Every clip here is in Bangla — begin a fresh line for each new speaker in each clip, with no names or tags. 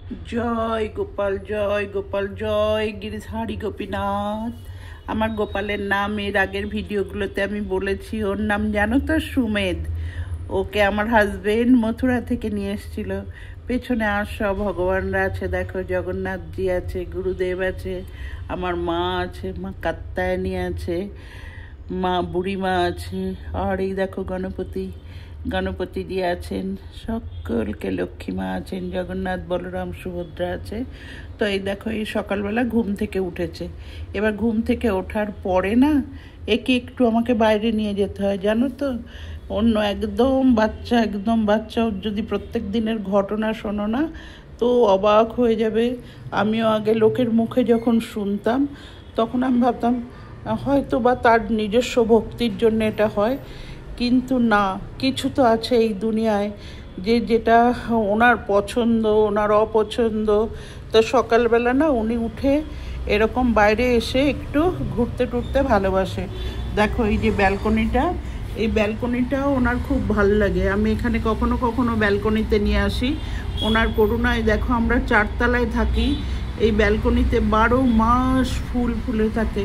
জয় গোপাল, জয় গোপাল, জয় গিরিধারী গোপীনাথ। আমার গোপালের নাম এর আগের ভিডিওগুলোতে আমি বলেছি। ওর নাম জানো তো? সুমেধ। ওকে আমার হাজবেন্ড মথুরা থেকে নিয়ে এসেছিল। পেছনে আর সব ভগবানরা আছে, দেখো জগন্নাথজি আছে, গুরুদেব আছে, আমার মা আছে, মা কাত্যায়নী আছে, মা বুড়িমা আছে, আর এই দেখো গণপতিজি আছেন, সকলকে লক্ষ্মী মা আছেন, জগন্নাথ বলরাম সুভদ্রা আছে। তো এই দেখো এই সকালবেলা ঘুম থেকে উঠেছে। এবার ঘুম থেকে ওঠার পরে না একে একটু আমাকে বাইরে নিয়ে যেতে হয়, জানো তো। অন্য একদম বাচ্চা ওর যদি প্রত্যেক দিনের ঘটনা শোনো না তো অবাক হয়ে যাবে। আমিও আগে লোকের মুখে যখন শুনতাম তখন আমি ভাবতাম হয়তো বা তার নিজস্ব ভক্তির জন্য এটা হয়, কিন্তু না, কিছু তো আছে এই দুনিয়ায় যেটা ওনার পছন্দ, ওনার অপছন্দ। তো সকালবেলা না উনি উঠে এরকম বাইরে এসে একটু ঘুরতে টুরতে ভালোবাসে। দেখো এই যে ব্যালকনিটা, এই ব্যালকনিটাও ওনার খুব ভাল লাগে। আমি এখানে কখনো কখনো ব্যালকনিতে নিয়ে আসি। ওনার করুণায় দেখো আমরা 4 তলায় থাকি, এই ব্যালকনিতে 12 মাস ফুল ফুলে থাকে।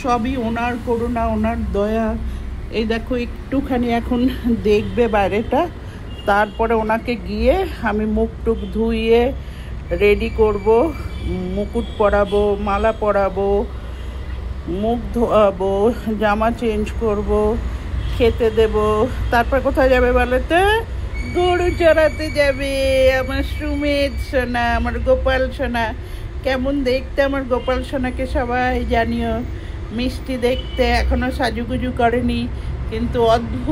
সবই ওনার করুণা, ওনার দয়া। এই দেখো একটুখানি এখন দেখবে বাইরেটা, তারপরে ওনাকে গিয়ে আমি মুখ টুক ধুইয়ে রেডি করব, মুকুট পরাবো, মালা পরাবো, মুখ ধোয়াবো, জামা চেঞ্জ করব, খেতে দেব। তারপর কোথায় যাবে বলো তো? গরু চড়াতে যাবে আমার সুমেধ সোনা, আমার গোপাল সোনা। কেমন দেখতে আমার গোপাল সোনাকে সবাই জানিও। মিষ্টি দেখতে, এখনো সাজুগুজু করেনি, কিন্তু অদ্ভুত